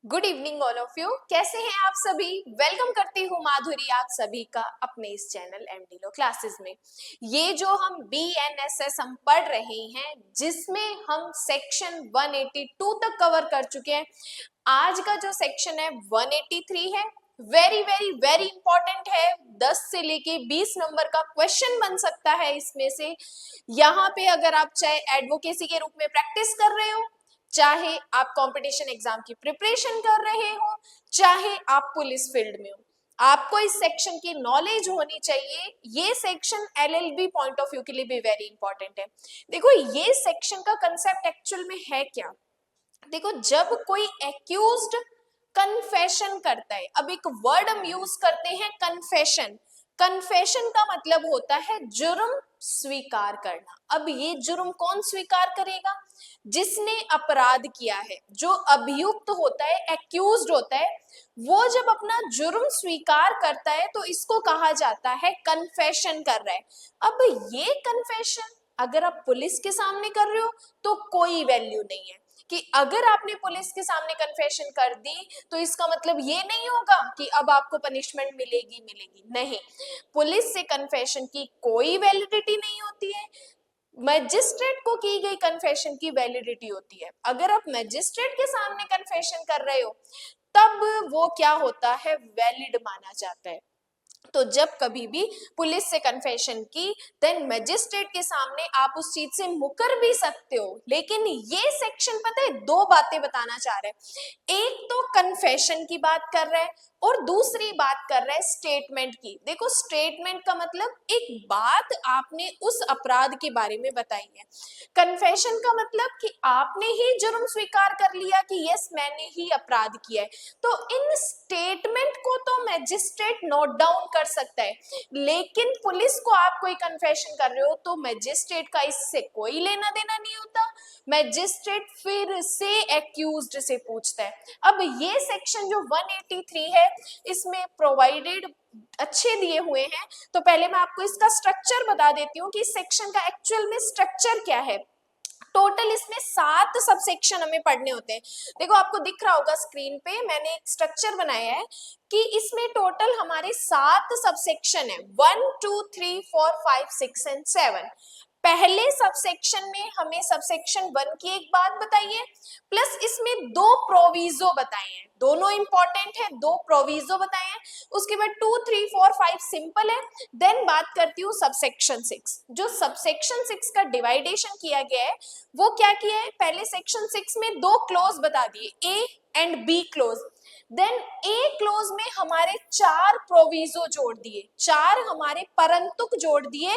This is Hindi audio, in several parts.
Good evening all of you. कैसे हैं आप सभी? वेलकम करती हूँ माधुरी आप सभी का अपने इस चैनल एमडी लो क्लासेस में। ये जो हम BNSS हम पढ़ रहे हैं, जिसमें हम सेक्शन 182 तक कवर कर चुके हैं। आज का जो सेक्शन है 183 है। वेरी वेरी वेरी इंपॉर्टेंट है। 10 से लेके 20 नंबर का क्वेश्चन बन सकता है इसमें से। यहाँ पे अगर आप चाहे एडवोकेसी के रूप में प्रैक्टिस कर रहे हो, चाहे आप कंपटीशन एग्जाम की प्रिपरेशन कर रहे हो, चाहे आप पुलिस फील्ड में हो, आपको इस सेक्शन की नॉलेज होनी चाहिए। ये section LLB point of view के लिए भी वेरी इंपॉर्टेंट है। देखो, ये सेक्शन का कंसेप्ट एक्चुअल में है क्या। देखो, जब कोई एक्यूज्ड कन्फेशन करता है, अब एक वर्ड हम यूज करते हैं कन्फेशन। कन्फेशन का मतलब होता है जुर्म स्वीकार करना। अब ये जुर्म कौन स्वीकार करेगा? जिसने अपराध किया है। जो अभियुक्त होता है, एक्यूज्ड होता है, वो जब अपना जुर्म स्वीकार करता है तो इसको कहा जाता है कन्फेशन कर रहा है। अब ये कन्फेशन अगर आप पुलिस के सामने कर रहे हो तो कोई वैल्यू नहीं है। कि अगर आपने पुलिस के सामने कन्फेशन कर दी तो इसका मतलब ये नहीं होगा कि अब आपको पनिशमेंट मिलेगी नहीं। पुलिस से कन्फेशन की कोई वैलिडिटी नहीं होती है। मैजिस्ट्रेट को की गई कन्फेशन की वैलिडिटी होती है। अगर आप मैजिस्ट्रेट के सामने कन्फेशन कर रहे हो तब वो क्या होता है, वैलिड माना जाता है। तो जब कभी भी पुलिस से कन्फेशन की, देन मैजिस्ट्रेट के सामने आप उस चीज से मुकर भी सकते हो। लेकिन ये सेक्शन पता है दो बातें बताना चाह रहा है। एक तो कन्फेशन की बात कर रहा है और दूसरी बात कर रहा है स्टेटमेंट की। देखो, स्टेटमेंट का मतलब एक बात आपने उस अपराध के बारे में बताई है। कन्फेशन का मतलब कि आपने ही जुर्म स्वीकार कर लिया कि यस, मैंने ही अपराध किया है। तो इन स्टेटमेंट को तो मैजिस्ट्रेट नोट डाउन कर सकता है, लेकिन पुलिस को आप कोई कन्फेशन कर रहे हो तो मैजिस्ट्रेट का इससे कोई लेना देना नहीं होता। मैजिस्ट्रेट फिर से एक्यूज्ड से पूछता है। अब ये सेक्शन जो 183 है, इसमें प्रोवाइडेड अच्छे दिए हुए हैं। तो पहले मैं आपको इसका स्ट्रक्चर बता देती हूँ कि इस सेक्शन का एक्चुअल में स्ट्रक्चर क्या है। टोटल इसमें 7 सबसेक्शन हमें पढ़ने होते हैं। देखो, आपको दिख रहा होगा स्क्रीन पे, मैंने एक स्ट्रक्चर बनाया है कि इसमें टोटल हमारे 7 सबसेक्शन है। 1 2 3 4 5 6 एंड 7। पहले सबसेक्शन में हमें सबसेक्शन 1 की एक बात बताइए, प्लस इसमें 2 प्रोविजो बताए हैं। दोनों इंपॉर्टेंट है, 2 प्रोविजो बताए हैं। उसके बाद 2 3 4 5 सिंपल है। देन बात करती हूँ सबसेक्शन 6। जो सबसेक्शन 6 का डिवाइडेशन किया गया है, वो क्या किया है, पहले सेक्शन 6 में 2 क्लोज बता दिए, A and B clause. Then A clause में हमारे 4 प्रोविजो जोड़ दिए, 4 हमारे परंतुक जोड़ दिए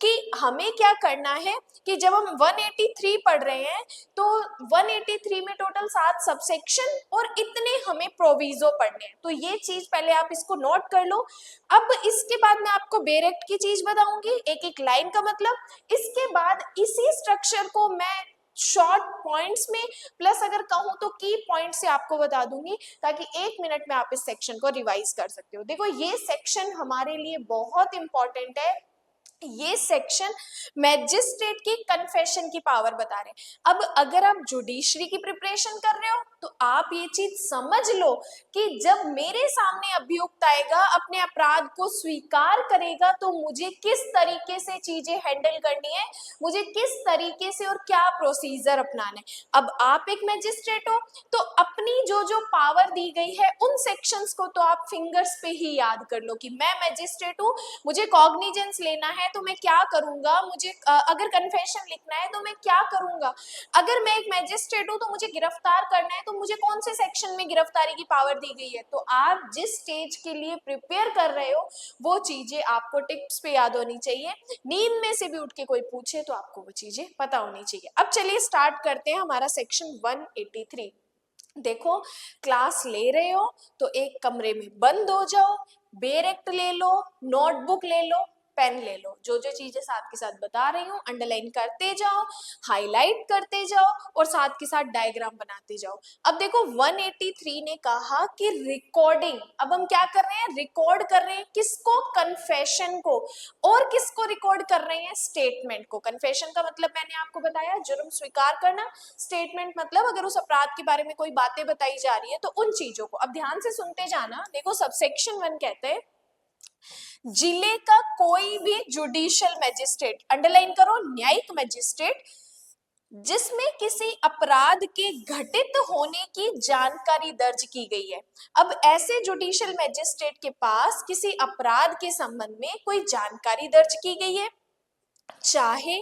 कि हमें क्या करना है कि जब हम 183 पढ़ रहे हैं तो 183 में टोटल 7 सबसेक्शन और इतने हमें प्रोविजो पढ़ने हैं। तो ये चीज पहले आप इसको नोट कर लो। अब इसके बाद मैं आपको बेरेक्ट की चीज बताऊंगी, एक एक लाइन का मतलब। इसके बाद इसी स्ट्रक्चर को मैं शॉर्ट पॉइंट्स में प्लस अगर कहूं तो की पॉइंट से आपको बता दूंगी, ताकि 1 मिनट में आप इस सेक्शन को रिवाइज कर सकते हो। देखो, ये सेक्शन हमारे लिए बहुत इंपॉर्टेंट है। ये सेक्शन मैजिस्ट्रेट की कन्फेशन की पावर बता रहे हैं। अब अगर आप जुडिशरी की प्रिपरेशन कर रहे हो तो आप ये चीज समझ लो कि जब मेरे सामने अभियुक्त आएगा, अपने अपराध को स्वीकार करेगा, तो मुझे किस तरीके से चीजें हैंडल करनी है, मुझे किस तरीके से और क्या प्रोसीजर अपनाना है। अब आप एक मैजिस्ट्रेट हो तो अपनी जो जो पावर दी गई है उन सेक्शंस को तो आप फिंगर्स पे ही याद कर लो कि मैं मैजिस्ट्रेट हूँ, मुझे कॉग्निजेंस लेना है तो मैं क्या करूंगा, मुझे अगर कन्फेशन लिखना है तो मैं क्या करूंगा, अगर मैं एक मैजिस्ट्रेट हूं तो मुझे गिरफ्तार करना है तो मुझे कौन से सेक्शन में गिरफ्तारी की पावर दी गई है। तो आप जिस स्टेज के लिए प्रिपेयर कर रहे हो वो चीजें आपको टिप्स पे याद होनी चाहिए। नींद में से भी उठ के कोई पूछे तो आपको वो चीजें पता होनी चाहिए। अब चलिए स्टार्ट करते हैं हमारा सेक्शन 183। देखो, क्लास ले रहे हो तो एक कमरे में बंद हो जाओ, बेरेक्ट ले लो, नोटबुक ले लो, पेन ले लो, जो जो चीजें साथ के साथ बता रही हूँ अंडरलाइन करते जाओ, हाईलाइट करते जाओ और साथ के साथ डायग्राम बनाते जाओ। अब देखो 183 ने कहा कि रिकॉर्डिंग, अब हम क्या कर रहे हैं, रिकॉर्ड कर रहे हैं किसको, कन्फेशन को, और किसको रिकॉर्ड कर रहे हैं, स्टेटमेंट को। कन्फेशन का मतलब मैंने आपको बताया जुर्म स्वीकार करना, स्टेटमेंट मतलब अगर उस अपराध के बारे में कोई बातें बताई जा रही है तो उन चीजों को। अब ध्यान से सुनते जाना, देखो सबसेक्शन 1 कहते हैं जिले का कोई भी जुडिशियल मैजिस्ट्रेट, अंडरलाइन करो, न्यायिक मैजिस्ट्रेट, जिसमें किसी अपराध के घटित होने की जानकारी दर्ज की गई है। अब ऐसे जुडिशियल मैजिस्ट्रेट के पास किसी अपराध के संबंध में कोई जानकारी दर्ज की गई है, चाहे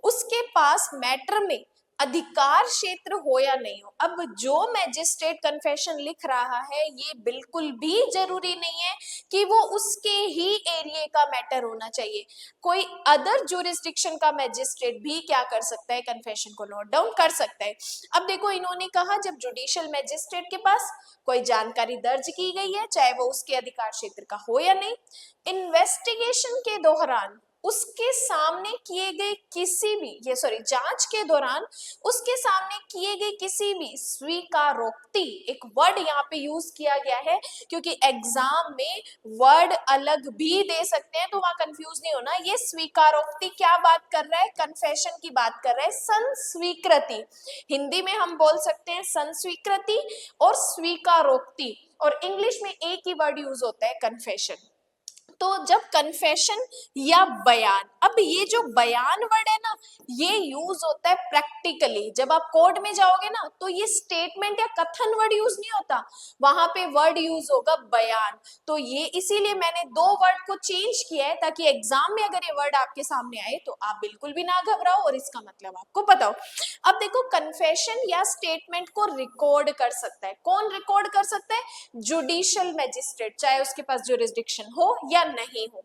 उसके पास मैटर में अधिकार क्षेत्र हो या नहीं हो। अब जो मैजिस्ट्रेट कन्फेशन लिख रहा है ये बिल्कुल भी जरूरी नहीं है कि वो उसके ही एरिया का मैटर होना चाहिए, कोई अदर जुरिस्डिक्शन का मैजिस्ट्रेट भी क्या कर सकता है, कन्फेशन को नोट डाउन कर सकता है। अब देखो इन्होंने कहा जब जुडिशियल मैजिस्ट्रेट के पास कोई जानकारी दर्ज की गई है, चाहे वो उसके अधिकार क्षेत्र का हो या नहीं, इन्वेस्टिगेशन के दौरान उसके सामने किए गए किसी भी जांच के दौरान उसके सामने किए गए किसी भी स्वीकारोक्ति, एक वर्ड यहाँ पे यूज किया गया है क्योंकि एग्जाम में वर्ड अलग भी दे सकते हैं तो वहां कंफ्यूज नहीं होना। ये स्वीकारोक्ति क्या बात कर रहा है, कन्फेशन की बात कर रहा है, संस्वीकृति, हिंदी में हम बोल सकते हैं संस्वीकृति और स्वीकारोक्ति, और इंग्लिश में एक ही वर्ड यूज होता है कन्फेशन। तो जब कन्फेशन या बयान, अब ये जो बयान वर्ड है ना ये यूज होता है प्रैक्टिकली, जब आप कोर्ट में जाओगे ना तो ये स्टेटमेंट या कथन वर्ड यूज नहीं होता, वहां पे वर्ड यूज होगा बयान। तो ये इसीलिए मैंने दो वर्ड को चेंज किया है ताकि एग्जाम में अगर ये वर्ड आपके सामने आए तो आप बिल्कुल भी ना घबराओ और इसका मतलब आपको पता हो। अब देखो कन्फेशन या स्टेटमेंट को रिकॉर्ड कर सकता है, कौन रिकॉर्ड कर सकता है, जुडिशियल मैजिस्ट्रेट, चाहे उसके पास जुरिस्डिक्शन हो या नहीं हो।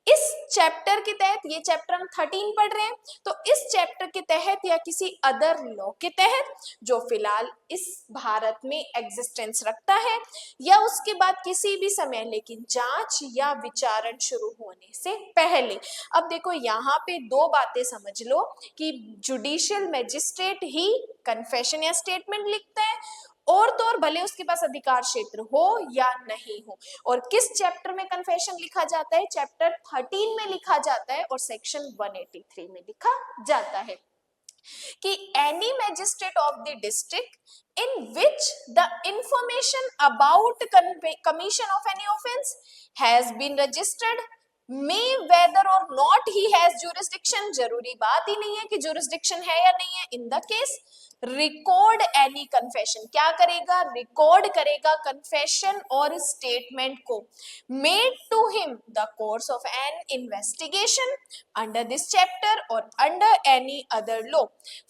इस चैप्टर के तहत, ये चैप्टर हम 13 पढ़ रहे हैं, तो इस चैप्टर के तहत या किसी अदर लॉ के तहत जो फिलहाल इस भारत में एग्जिस्टेंस रखता है या उसके बाद किसी भी समय लेकिन जांच या विचारण शुरू होने से पहले। अब देखो यहाँ पे दो बातें समझ लो कि जुडिशियल मैजिस्ट्रेट ही कन्फेशन या स्टेटमेंट लिखता है और तो और भले उसके पास अधिकार क्षेत्र हो या नहीं हो। और किस चैप्टर में कन्फेशन लिखा जाता है, चैप्टर 13 में लिखा जाता है और सेक्शन 183 में लिखा जाता है कि any magistrate of the district in which the information about commission of any offence has been registered may whether or not he has jurisdiction, जरूरी बात ही नहीं है कि जुरिस्डिक्शन है या नहीं है, in the case record any confession, क्या करेगा, रिकॉर्ड करेगा कन्फेशन और स्टेटमेंट को, made to him the course of an investigation under this chapter or under any other law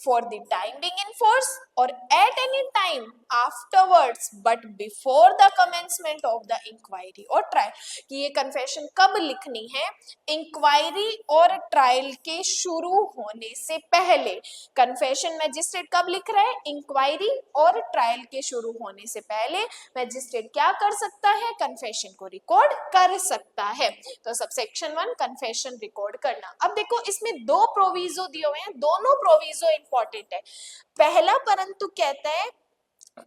for the time being in force or at any time afterwards but before the commencement of the inquiry or trial, कि ये कन्फेशन कब लिखनी है, इंक्वायरी और ट्रायल के शुरू होने से पहले। कन्फेशन मैजिस्ट्रेट कब लिख रहा है, इंक्वायरी और ट्रायल के शुरू होने से पहले मैजिस्ट्रेट क्या कर सकता है, कन्फेशन को रिकॉर्ड कर सकता है। तो सबसेक्शन 1 कन्फेशन रिकॉर्ड करना। अब देखो इसमें दो प्रोविजो दिए हुए हैं, दोनों प्रोविजो इंपॉर्टेंट है। पहला परंतु कहता है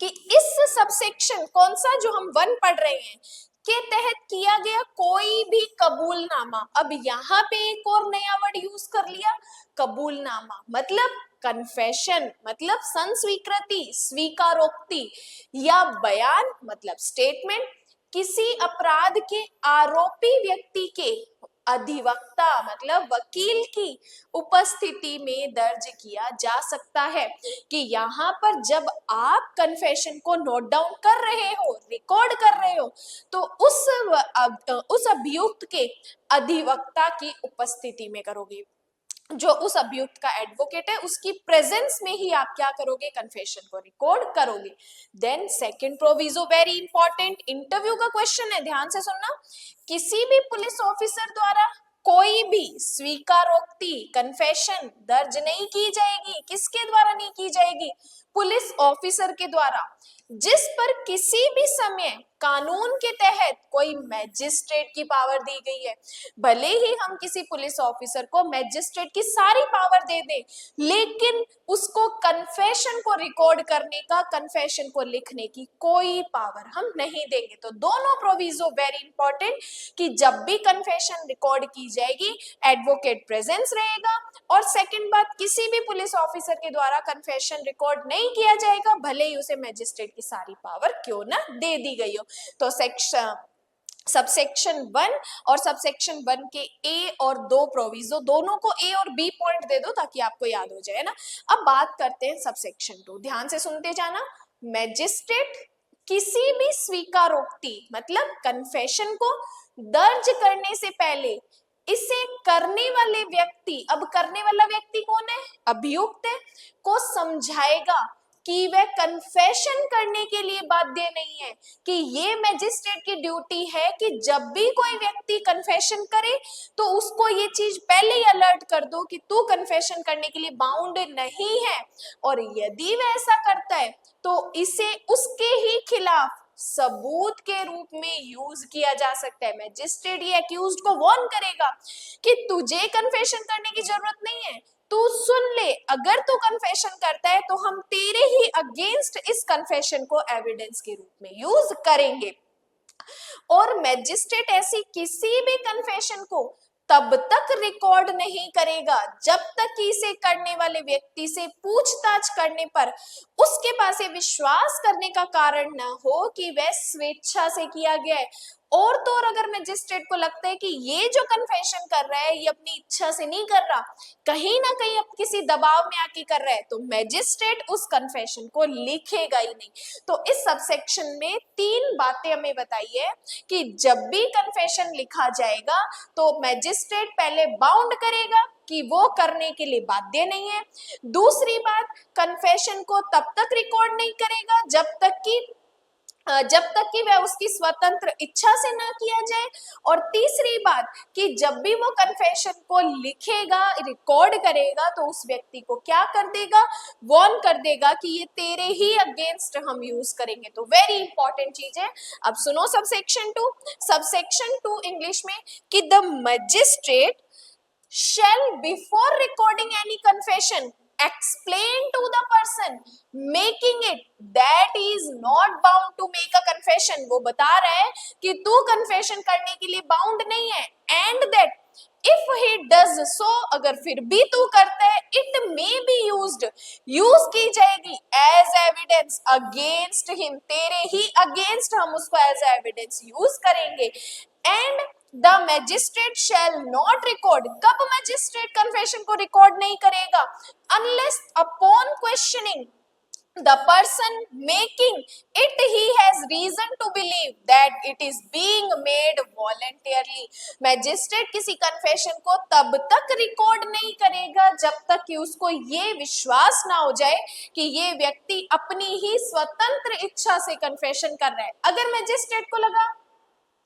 कि इस सबसेक्शन कौन सा जो हम 1 पढ़ रहे हैं के तहत किया गया कोई भी कबूलनामा, अब यहाँ पे एक और नया वर्ड यूज कर लिया, कबूलनामा मतलब कन्फेशन मतलब संस्वीकृति, स्वीकारोक्ति, या बयान मतलब स्टेटमेंट किसी अपराध के आरोपी व्यक्ति के अधिवक्ता मतलब वकील की उपस्थिति में दर्ज किया जा सकता है। कि यहाँ पर जब आप कन्फेशन को नोट डाउन कर रहे हो, रिकॉर्ड कर रहे हो, तो उस अभियुक्त के अधिवक्ता की उपस्थिति में करोगे, जो उस अभियुक्त का एडवोकेट है उसकी प्रेजेंस में ही आप क्या करोगे, कन्फेशन को रिकॉर्ड करोगे। Then second proviso very important, interview का क्वेश्चन है, ध्यान से सुनना, किसी भी पुलिस ऑफिसर द्वारा कोई भी स्वीकारोक्ति कन्फेशन दर्ज नहीं की जाएगी, किसके द्वारा नहीं की जाएगी, पुलिस ऑफिसर के द्वारा, जिस पर किसी भी समय कानून के तहत कोई मैजिस्ट्रेट की पावर दी गई है। भले ही हम किसी पुलिस ऑफिसर को मैजिस्ट्रेट की सारी पावर दे दें, लेकिन उसको कन्फेशन को रिकॉर्ड करने का, कन्फेशन को लिखने की कोई पावर हम नहीं देंगे। तो दोनों प्रोविजो वेरी इंपॉर्टेंट, कि जब भी कन्फेशन रिकॉर्ड की जाएगी एडवोकेट प्रेजेंस रहेगा, और सेकंड बात, किसी भी पुलिस ऑफिसर के द्वारा कन्फेशन रिकॉर्ड नहीं किया जाएगा, भले ही उसे मैजिस्ट्रेट की सारी पावर क्यों ना दे दी गई हो। तो सबसेक्शन 1 और सबसेक्शन 1 के ए और 2 प्रोविजो, दोनों को ए और बी पॉइंट दे दो ताकि आपको याद हो जाए ना। अब बात करते हैं सबसेक्शन 2, ध्यान से सुनते जाना। मैजिस्ट्रेट किसी भी स्वीकारोक्ति मतलब कन्फेशन को दर्ज करने से पहले इसे करने वाले व्यक्ति, अब करने वाला व्यक्ति कौन है, अभियुक्त है, को समझाएगा कि वह कन्फेशन करने के लिए बाध्य नहीं है, कि ये मैजिस्ट्रेट की ड्यूटी है कि जब भी कोई व्यक्ति कन्फेशन करे तो उसको ये चीज पहले ही अलर्ट कर दो कि तू कन्फेशन करने के लिए बाउंड नहीं है, और यदि वह ऐसा करता है तो इसे उसके ही खिलाफ सबूत के रूप में यूज किया जा सकता है। मैजिस्ट्रेट ये अक्यूज्ड को वार्न करेगा कि तुझे कन्फेशन करने की जरूरत नहीं है, तू सुन ले, अगर तू कन्फेशन करता है तो हम तेरे ही अगेंस्ट इस कन्फेशन को एविडेंस के रूप में यूज करेंगे। और मैजिस्ट्रेट ऐसी किसी भी कन्फेशन को तब तक रिकॉर्ड नहीं करेगा जब तक कि इसे करने वाले व्यक्ति से पूछताछ करने पर उसके पास ये विश्वास करने का कारण न हो कि वह स्वेच्छा से किया गया है। और तो और अगर मैजिस्ट्रेट को लगता है कि ये जो कन्फेशन कर रहा है ये अपनी इच्छा से नहीं कर रहा, कहीं ना कहीं अब किसी दबाव में आके कर रहा है, तो मैजिस्ट्रेट उस कन्फेशन को लिखेगा ही नहीं। तो इस सबसेक्शन में 3 बातें हमें बताई है कि जब भी कन्फेशन लिखा जाएगा तो मैजिस्ट्रेट पहले बाउंड करेगा कि वो करने के लिए बाध्य नहीं है। दूसरी बात, कन्फेशन को तब तक रिकॉर्ड नहीं करेगा जब तक कि वह उसकी स्वतंत्र इच्छा से ना किया जाए। और तीसरी बात कि जब भी वो कन्फेशन को लिखेगा, रिकॉर्ड करेगा, तो उस व्यक्ति को क्या कर देगा, वार्न कर देगा कि ये तेरे ही अगेंस्ट हम यूज करेंगे। तो वेरी इंपॉर्टेंट चीज है। अब सुनो सबसेक्शन 2। सबसेक्शन 2 इंग्लिश में कि the magistrate shall before recording any confession explain to the person making it that he is not bound to make a confession। वो बता रहा है कि तू confession करने के लिए बाउंड नहीं है, and that if he does so, अगर फिर भी तू करता है, it may be used, use की जाएगी as evidence against him, तेरे ही against हम उसको as evidence यूज करेंगे। and the magistrate shall not record, कब मैजिस्ट्रेट कन्फेशन को रिकॉर्ड नहीं करेगा, unless upon questioning the person making it he has reason to believe that it is being made voluntarily। Magistrate किसी कन्फेशन को तब तक रिकॉर्ड नहीं करेगा जब तक कि उसको ये विश्वास ना हो जाए कि ये व्यक्ति अपनी ही स्वतंत्र इच्छा से कन्फेशन कर रहा है। अगर मैजिस्ट्रेट को लगा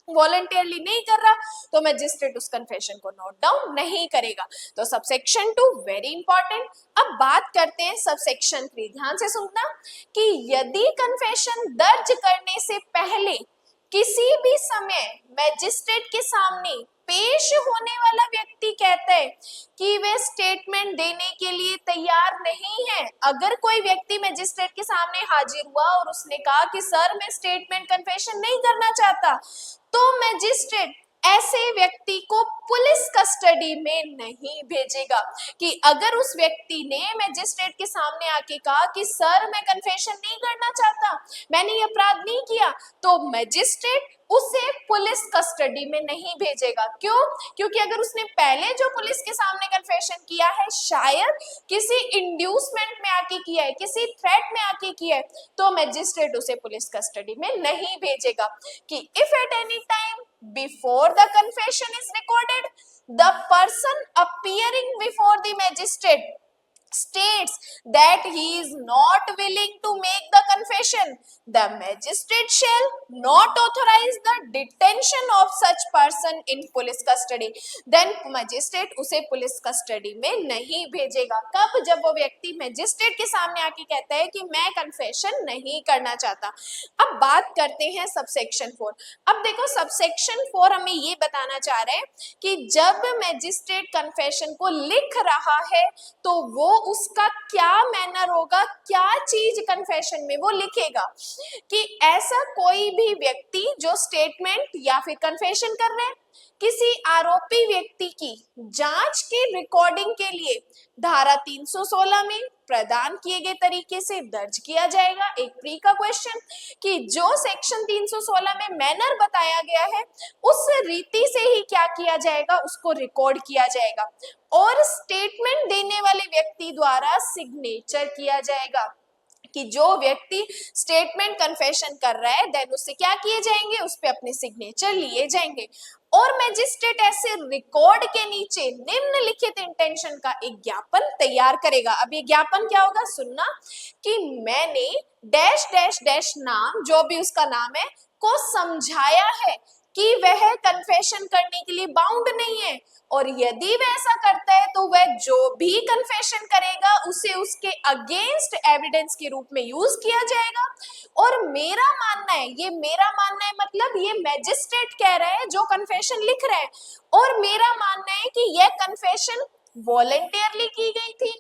वॉलंटियरली नहीं कर रहा तो मैजिस्ट्रेट उस कन्फेशन को नोट डाउन नहीं करेगा। तो सबसेक्शन 2 वेरी इंपॉर्टेंट। अब बात करते हैं सबसेक्शन 3, ध्यान से सुनना कि यदि कन्फेशन दर्ज करने से पहले किसी भी समय मैजिस्ट्रेट के सामने पेश होने वाला व्यक्ति कहता है कि वे स्टेटमेंट देने के लिए तैयार नहीं है, अगर कोई व्यक्ति मैजिस्ट्रेट के सामने हाजिर हुआ और उसने कहा कि सर मैं स्टेटमेंट कन्फेशन नहीं करना चाहता, तो मैजिस्ट्रेट ऐसे व्यक्ति को पुलिस कस्टडी में नहीं भेजेगा। कि अगर उस व्यक्ति ने मैजिस्ट्रेट के सामने आके कहा कि सर मैं कन्फेशन नहीं करना चाहता, मैंने ये अपराध नहीं किया, तो मैजिस्ट्रेट उसे पुलिस कस्टडी में नहीं भेजेगा। क्यों? क्योंकि अगर उसने पहले जो पुलिस के सामने कन्फेशन किया है शायद किसी इंड्यूसमेंट में आके किया है, किसी थ्रेट में आके किया है, तो मैजिस्ट्रेट उसे पुलिस कस्टडी में नहीं भेजेगा। कि if at any time before the confession is recorded, the person appearing before the magistrate states that he is not willing to make the confession confession, the magistrate shall not authorize the detention of such person in police custody. Then magistrate उसे पुलिस कस्टडी में नहीं भेजेगा। कब? जब वो व्यक्ति मैजिस्ट्रेट के सामने आके कहता है कि मैं कन्फेशन नहीं करना चाहता। अब बात करते हैं सबसेक्शन 4। अब देखो सबसेक्शन 4 हमें ये बताना चाह रहे हैं कि जब मैजिस्ट्रेट कन्फेशन को लिख रहा है तो वो उसका क्या मैनर होगा, क्या चीज कन्फेशन में वो लिखेगा कि ऐसा कोई भी व्यक्ति जो स्टेटमेंट या फिर कन्फेशन कर रहे हैं किसी आरोपी व्यक्ति की जांच के रिकॉर्डिंग के लिए धारा 316 में प्रदान किए गए तरीके से दर्ज किया जाएगा। एक प्री का क्वेश्चन कि जो सेक्शन 316 में मैनर बताया गया है उस रीति से ही क्या किया जाएगा, उसको रिकॉर्ड किया जाएगा और स्टेटमेंट देने वाले व्यक्ति द्वारा सिग्नेचर किया जाएगा कि जो व्यक्ति स्टेटमेंट कन्फेशन कर रहा है देन उससे क्या किए जाएंगे, उस पे अपने सिग्नेचर लिए जाएंगे और मैजिस्ट्रेट ऐसे रिकॉर्ड के नीचे निम्नलिखित इंटेंशन का एक ज्ञापन तैयार करेगा। अब ये ज्ञापन क्या होगा, सुनना कि मैंने डैश डैश डैश नाम, जो भी उसका नाम है, को समझाया है कि वह कन्फेशन करने के लिए बाउंड नहीं है और यदि वह ऐसा करता है तो वह जो भी कन्फेशन करेगा उसे उसके अगेंस्ट एविडेंस के रूप में यूज किया जाएगा। और मेरा मानना है, ये मेरा मानना है मतलब ये मैजिस्ट्रेट कह रहा है जो कन्फेशन लिख रहा है, और मेरा मानना है कि यह कन्फेशन वॉलंटियरली की गई थी,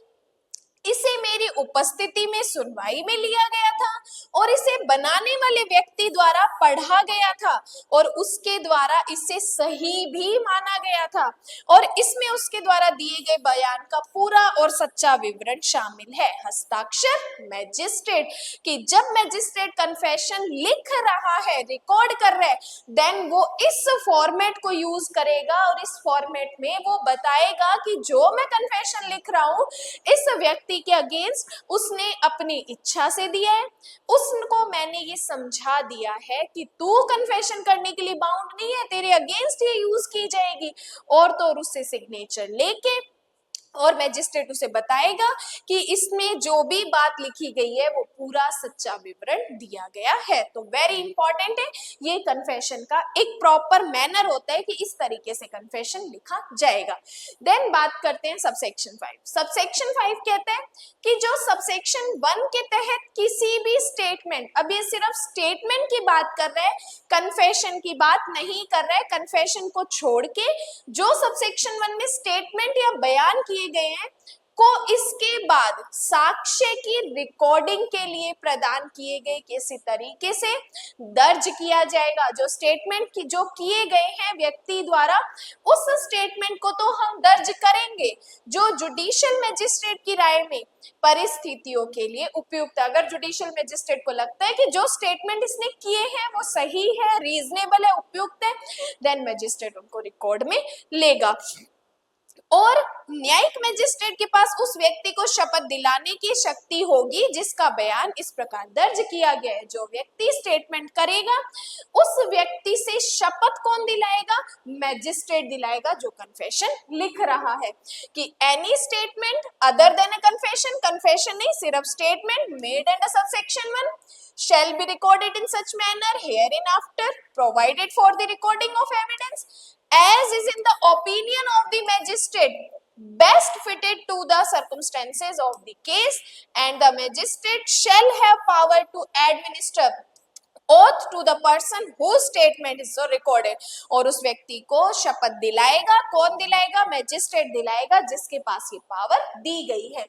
इसे मेरी उपस्थिति में सुनवाई में लिया गया था और इसे बनाने वाले व्यक्ति द्वारा पढ़ा गया था और उसके द्वारा इसे सही भी माना गया था और इसमें उसके द्वारा दिए गए बयान का पूरा और सच्चा विवरण शामिल है। हस्ताक्षर मैजिस्ट्रेट कि जब मैजिस्ट्रेट कन्फेशन लिख रहा है, रिकॉर्ड कर रहा है, देन वो इस फॉर्मेट को यूज करेगा और इस फॉर्मेट में वो बताएगा कि जो मैं कन्फेशन लिख रहा हूं इस व्यक्ति के अगेंस्ट उसने अपनी इच्छा से दिया है, उसको मैंने ये समझा दिया है कि तू कन्फेशन करने के लिए बाउंड नहीं है, तेरे अगेंस्ट ये यूज की जाएगी और तो और उससे सिग्नेचर लेके और मैजिस्ट्रेट उसे बताएगा कि इसमें जो भी बात लिखी गई है वो पूरा सच्चा विवरण दिया गया है। तो वेरी इंपॉर्टेंट है, ये कन्फेशन का एक प्रॉपर मैनर होता है कि इस तरीके से कन्फेशन लिखा जाएगा। देन बात करते हैं सबसेक्शन 5। सबसेक्शन 5 कहते हैं कि जो सबसेक्शन 1 के तहत किसी भी स्टेटमेंट, अब ये सिर्फ स्टेटमेंट की बात कर रहा है, कन्फेशन की बात नहीं कर रहा है, कन्फेशन को छोड़ के जो सबसेक्शन 1 में स्टेटमेंट या बयान किए गए हैं को इसके बाद साक्ष्य की रिकॉर्डिंग के लिए प्रदान किए गए किसी तरीके से दर्ज किया जाएगा। जो स्टेटमेंट की जो किए गए हैं व्यक्ति द्वारा उस स्टेटमेंट को तो हम दर्ज करेंगे जो जुडिशियल मैजिस्ट्रेट की राय में परिस्थितियों के लिए उपयुक्त है। अगर जुडिशियल मैजिस्ट्रेट को लगता है कि जो स्टेटमेंट इसने किए हैं वो सही है, रीजनेबल है, उपयुक्त है, देन मैजिस्ट्रेट उनको रिकॉर्ड में लेगा। और न्यायिक मैजिस्ट्रेट के पास उस व्यक्ति को शपथ दिलाने की शक्ति होगी जिसका बयान इस प्रकार दर्ज किया गया है। जो व्यक्ति स्टेटमेंट करेगा उस व्यक्ति से शपथ कौन दिलाएगा, मैजिस्ट्रेट दिलाएगा जो कन्फेशन लिख रहा है कि एनी स्टेटमेंट अदर देन अ कन्फेशन, कन्फेशन नहीं सिर्फ statement made under subsection 1 shall be recorded in such manner hereinafter provided for the recording of evidence as is in the opinion of the magistrate best fitted to the circumstances of the case, and the magistrate shall have power to administer oath to the person whose statement is so recorded। और उस व्यक्ति को शपथ दिलाएगा, कौन दिलाएगा, मैजिस्ट्रेट दिलाएगा जिसके पास ये पावर दी गई है।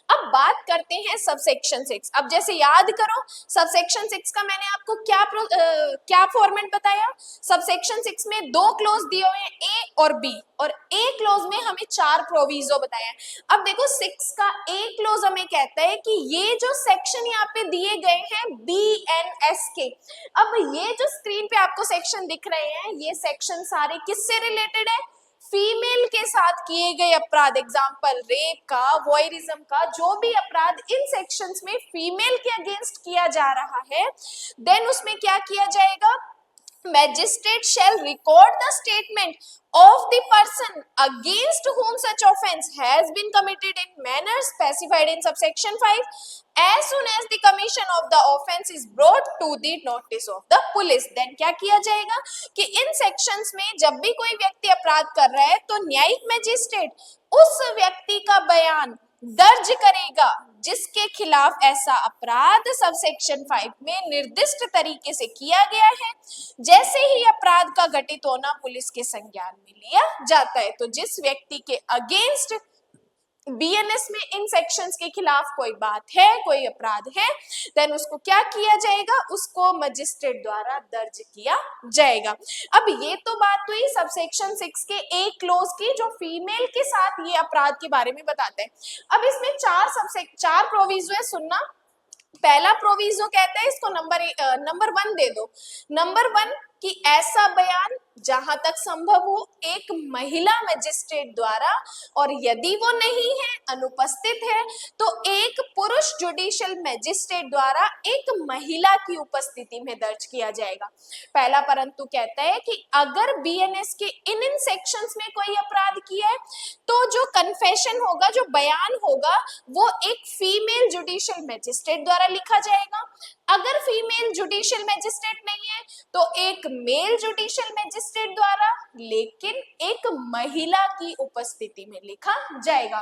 अब बात करते हैं सबसेक्शन 6। अब जैसे याद करो सबसेक्शन 6 का मैंने आपको क्या फॉर्मेट बताया, सबसेक्शन 6 में 2 क्लोज दिए हुए हैं, ए और बी, और ए क्लोज में हमें 4 प्रोविजो बताए हैं। अब देखो 6 का ए क्लोज हमें कहता है कि ये जो सेक्शन यहाँ पे दिए गए हैं BNS के, अब ये जो स्क्रीन पे आपको सेक्शन दिख रहे हैं ये सेक्शन सारे किससे रिलेटेड है, फीमेल के साथ किए गए अपराध, एग्जाम्पल रेप का, वॉयरिज्म का, जो भी अपराध इन सेक्शंस में फीमेल के अगेंस्ट किया जा रहा है, देन उसमें क्या किया जाएगा, magistrate shall record the statement of the person against whom such offence has been committed in manner specified in subsection 5 as soon as the commission of the offence is brought to the notice of the police. Then क्या किया जाएगा कि इन sections में जब भी कोई व्यक्ति अपराध कर रहा है तो न्यायिक मैजिस्ट्रेट उस व्यक्ति का बयान दर्ज करेगा जिसके खिलाफ ऐसा अपराध सबसेक्शन 5 में निर्दिष्ट तरीके से किया गया है। जैसे ही अपराध का घटित होना पुलिस के संज्ञान में लिया जाता है। तो जिस व्यक्ति के अगेंस्ट बीएनएस में इन सेक्शंस के खिलाफ कोई बात है, कोई अपराध है, देन उसको क्या किया जाएगा, उसको मजिस्ट्रेट द्वारा दर्ज किया जाएगा। अब ये तो बात हुई सबसेक्शन 6 के ए क्लोज की जो फीमेल के साथ ये अपराध के बारे में बताते हैं। अब इसमें चार प्रोविजो है, सुनना। पहला प्रोविजो कहता है, इसको नंबर 1 दे दो। नंबर 1 कि ऐसा बयान जहां तक संभव हो एक महिला मजिस्ट्रेट द्वारा, और यदि वो नहीं है, अनुपस्थित है, तो एक पुरुष जुडिशियल मजिस्ट्रेट द्वारा एक महिला की उपस्थिति में दर्ज किया जाएगा। पहला परंतु कहता है कि अगर बीएनएस के इन सेक्शंस में कोई अपराध किया है तो जो कन्फेशन होगा, जो बयान होगा, वो एक फीमेल जुडिशियल मजिस्ट्रेट द्वारा लिखा जाएगा। अगर फीमेल जुडिशियल मजिस्ट्रेट नहीं है तो एक मेल जुडिशियल मजिस्ट्रेट द्वारा, लेकिन एक महिला की उपस्थिति में लिखा जाएगा।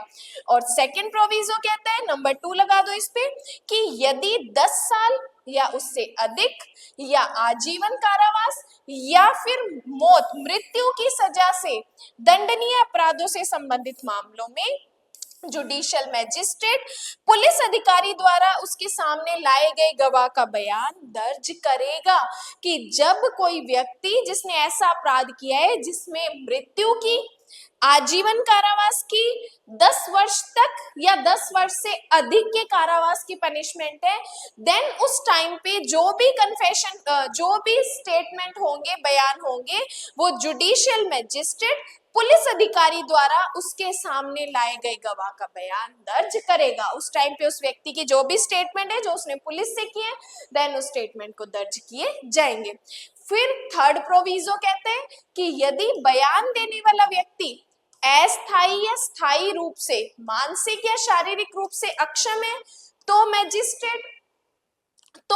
और सेकंड प्रोविजो कहता है, नंबर 2 लगा दो इस पे, कि यदि 10 साल या उससे अधिक या आजीवन कारावास या फिर मौत, मृत्यु की सजा से दंडनीय अपराधों से संबंधित मामलों में जुडिशियल मैजिस्ट्रेट पुलिस अधिकारी द्वारा उसके सामने लाए गए गवाह का बयान दर्ज करेगा कि जब कोई व्यक्ति जिसने ऐसा अपराध किया है जिसमें मृत्यु की, आजीवन कारावास की, 10 वर्ष तक या 10 वर्ष से अधिक के कारावास की पनिशमेंट है, देन उस टाइम पे जो भी कन्फेशन, जो भी स्टेटमेंट होंगे, बयान होंगे, वो जुडिशियल मैजिस्ट्रेट पुलिस अधिकारी द्वारा उसके सामने लाए गए गवाह का बयान दर्ज करेगा। उस टाइम पे उस व्यक्ति की जो भी स्टेटमेंट है जो उसने पुलिस से किए, देन उस स्टेटमेंट को दर्ज किए जाएंगे। फिर थर्ड प्रोविजो कहते हैं कि यदि बयान देने वाला व्यक्ति अस्थायी या स्थायी रूप से, मानसिक या शारीरिक रूप से अक्षम है तो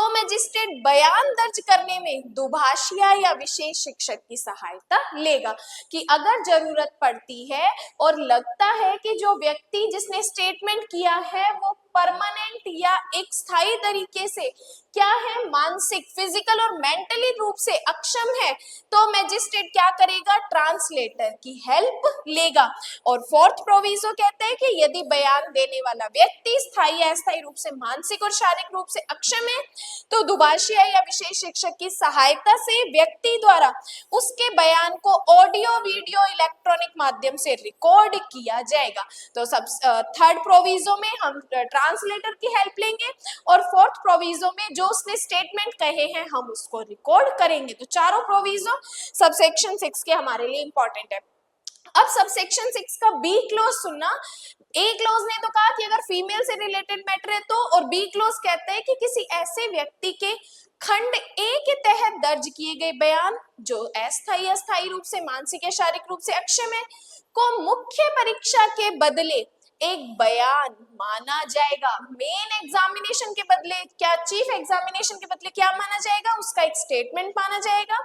मैजिस्ट्रेट बयान दर्ज करने में दुभाषिया या विशेष शिक्षक की सहायता लेगा। कि अगर जरूरत पड़ती है और लगता है कि जो व्यक्ति जिसने स्टेटमेंट किया है वो परमानेंट या एक स्थायी तरीके से क्या है, मानसिक, फिजिकल और मेंटली रूप से अक्षम है, तो मैजिस्ट्रेट क्या करेगा, ट्रांसलेटर की हेल्प लेगा। और फोर्थ प्रोविजो कहते हैं कि यदि बयान देने वाला व्यक्ति स्थायी या अस्थायी रूप से मानसिक और शारीरिक रूप से अक्षम है तो दुभाषिया या विशेष शिक्षक की सहायता से व्यक्ति द्वारा उसके बयान को ऑडियो, वीडियो, इलेक्ट्रॉनिक माध्यम से रिकॉर्ड किया जाएगा। तो थर्ड प्रोविजो में हम ट्रांसलेटर की हेल्प लेंगे और फोर्थ प्रोविजो में जो उसने स्टेटमेंट कहे हैं हम उसको रिकॉर्ड करेंगे। तो चारों प्रोविजो सबसेक्शन 6 के हमारे लिए इंपॉर्टेंट है। अब सबसेक्शन 6 का बी क्लोज सुनना। ए क्लोज ने तो कहा कि अगर फीमेल से रिलेटेड मैटर है तो, और बी क्लोज कहते हैं कि किसी ऐसे व्यक्ति के खंड ए के तहत दर्ज किए गए बयान जो अस्थायी रूप से, मानसिक या शारीरिक रूप से अक्षम है को मुख्य परीक्षा के बदले एक बयान माना जाएगा। मेन एग्जामिनेशन के बदले क्या, चीफ एग्जामिनेशन के बदले क्या माना जाएगा, उसका एक स्टेटमेंट माना जाएगा।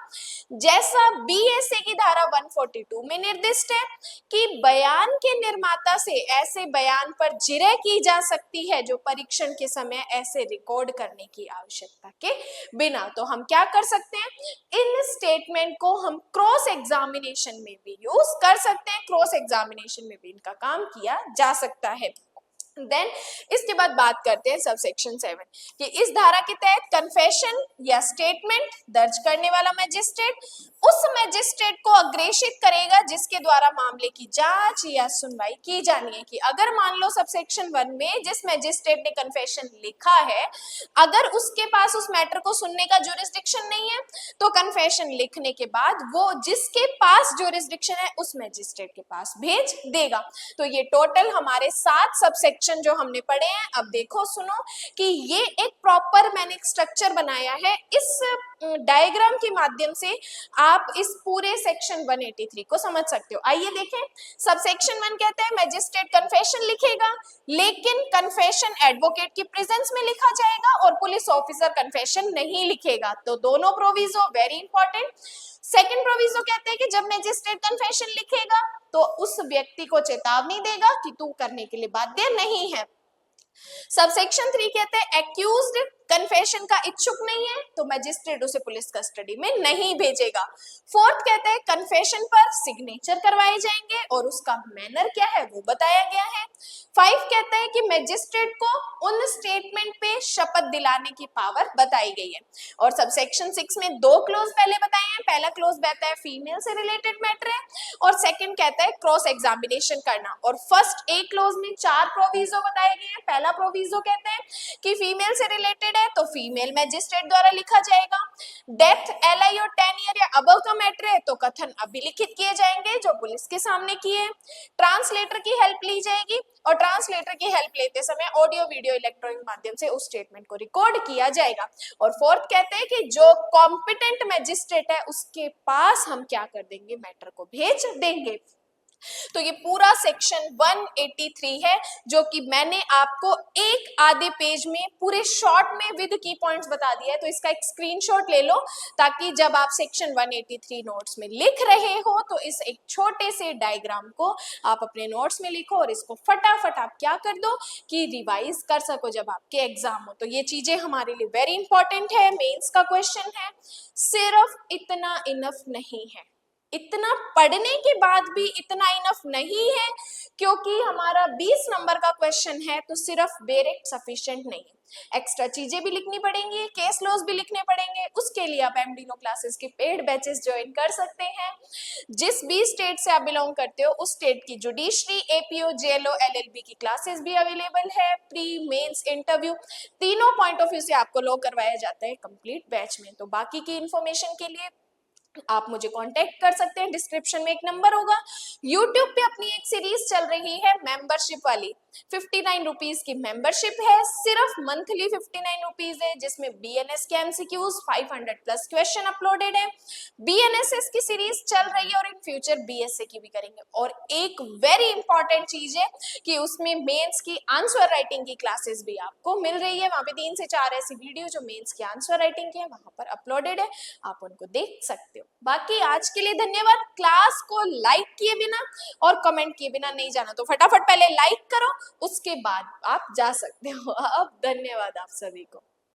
जैसा बीएसए की धारा 142 में निर्दिष्ट है कि बयान के निर्माता से ऐसे बयान पर जिरह की जा सकती है जो परीक्षण के समय ऐसे रिकॉर्ड करने की आवश्यकता के बिना। तो हम क्या कर सकते हैं, इन स्टेटमेंट को हम क्रॉस एग्जामिनेशन में भी यूज कर सकते हैं, क्रॉस एग्जामिनेशन में भी इनका काम किया जा सकता है। देन इसके बाद बात करते हैं सबसेक्शन 7 कि इस धारा के तहत कन्फेशन या स्टेटमेंट दर्ज करने वाला मैजिस्ट्रेट उस मैजिस्ट्रेट को अग्रेषित करेगा जिसके द्वारा मामले की जांच या सुनवाई की जानी है। कि अगर मान लो सबसेक्शन 1 में जिस मैजिस्ट्रेट ने कन्फेशन लिखा है, अगर उसके पास उस मैटर को सुनने का ज्यूरिसडिक्शन नहीं है, तो कन्फेशन लिखने के बाद वो जिसके पास ज्यूरिसडिक्शन है उस मैजिस्ट्रेट के पास भेज देगा। तो ये टोटल हमारे 7 सबसेक्शन जो हमने पढ़े हैं। अब देखो सुनो कि ये एक प्रॉपर मैंने एक स्ट्रक्चर बनाया है। इस डायग्राम के माध्यम से आप इस पूरे सेक्शन 183 को समझ सकते हो। आइए देखें, सबसेक्शन 1 कहते हैं मैजिस्ट्रेट कन्फेशन लिखेगा, लेकिन कन्फेशन एडवोकेट की प्रेजेंस में लिखा जाएगा और पुलिस ऑफिसर कन्फेशन नहीं लिखेगा। तो दोनों proviso very important. Second proviso कहते हैं कि जब मैजिस्ट्रेट कन्फेशन लिखेगा तो उस व्यक्ति को चेतावनी देगा कि तू करने के लिए बाध्य नहीं है। सबसेक्शन 3 कहते हैं एक्यूज्ड कन्फेशन का इच्छुक नहीं है तो मैजिस्ट्रेट उसे पुलिस कस्टडी में नहीं भेजेगा। फोर्थ कहते हैं कन्फेशन पर सिग्नेचर करवाए जाएंगे और उसका मैनर क्या है वो बताया गया है। 5 कहता है कि मैजिस्ट्रेट को उन स्टेटमेंट पे शपथ दिलाने की पावर बताई गई है। और सबसेक्शन 6 में 2 क्लोज पहले बताए हैं। पहला क्लोज कहता है फीमेल से रिलेटेड मैटर है और सेकंड कहता है क्रॉस एग्जामिनेशन करना। और फर्स्ट ए क्लोज में 4 प्रोविजो बताए गए हैं। पहला प्रोविजो कहते हैं कि फीमेल से रिलेटेड है तो फीमेल मैजिस्ट्रेट द्वारा लिखा जाएगा। डेथ, एलआई और 10 ईयर या अबव का मैटर है तो कथन अभिलिखित किए जाएंगे जो पुलिस के सामने किए। ट्रांसलेटर की हेल्प ली जाएगी और ट्रांसलेटर की हेल्प लेते समय ऑडियो वीडियो इलेक्ट्रॉनिक माध्यम से उस स्टेटमेंट को रिकॉर्ड किया जाएगा। और फोर्थ कहते हैं कि जो कॉम्पिटेंट मैजिस्ट्रेट है उसके पास हम क्या कर देंगे, मैटर को भेज देंगे। तो ये पूरा सेक्शन 183 है जो कि मैंने आपको एक आधे पेज में पूरे शॉर्ट में विद की पॉइंट्स बता दिया है। तो इसका एक स्क्रीनशॉट ले लो ताकि जब आप सेक्शन 183 नोट्स में लिख रहे हो तो इस एक छोटे से डायग्राम को आप अपने नोट्स में लिखो और इसको फटाफट आप क्या कर दो कि रिवाइज कर सको जब आपके एग्जाम हो। तो ये चीजें हमारे लिए वेरी इंपॉर्टेंट है। मेंस का क्वेश्चन है, सिर्फ इतना इनफ नहीं है, इतना पढ़ने के बाद भी इतना इनफ नहीं है क्योंकि हमारा 20 नंबर का क्वेश्चन है। तो सिर्फ बेरेक्ट सफिशिएंट नहीं है, एक्स्ट्रा चीजें भी लिखनी पड़ेंगी, केस लॉज भी लिखने पड़ेंगे। उसके लिए आप एमडी नो क्लासेस के पेड बैचेस ज्वाइन कर सकते हैं। जिस भी स्टेट से आप बिलोंग करते हो उस स्टेट की जुडिशरी, एपीओ, जेएलओ, एलएलबी की क्लासेस भी अवेलेबल है। प्री, मेंस, इंटरव्यू तीनों पॉइंट ऑफ व्यू से आपको लो करवाया जाता है कंप्लीट बैच में। तो बाकी की इंफॉर्मेशन के लिए आप मुझे कांटेक्ट कर सकते हैं, डिस्क्रिप्शन में एक नंबर होगा। यूट्यूब पे अपनी एक सीरीज चल रही है मेंबरशिप वाली, 59 रुपीज की मेंबरशिप है, सिर्फ मंथली 59 रुपीज है, जिसमें बीएनएस के एमसीक्यूज 500 प्लस क्वेश्चन अपलोडेड है। बीएनएसएस की सीरीज चल रही है और इन फ्यूचर बीएसए की भी करेंगे। और एक वेरी इंपॉर्टेंट चीज है कि उसमें मेंस की आंसर राइटिंग की क्लासेस भी आपको मिल रही है। वहां पे 3 से 4 ऐसी वीडियो जो मेंस की आंसर राइटिंग की है वहां पर अपलोडेड है, आप उनको देख सकते हो। बाकी आज के लिए धन्यवाद। क्लास को लाइक किए बिना और कमेंट किए बिना नहीं जाना, तो फटाफट पहले लाइक करो, उसके बाद आप जा सकते हो। अब धन्यवाद आप सभी को।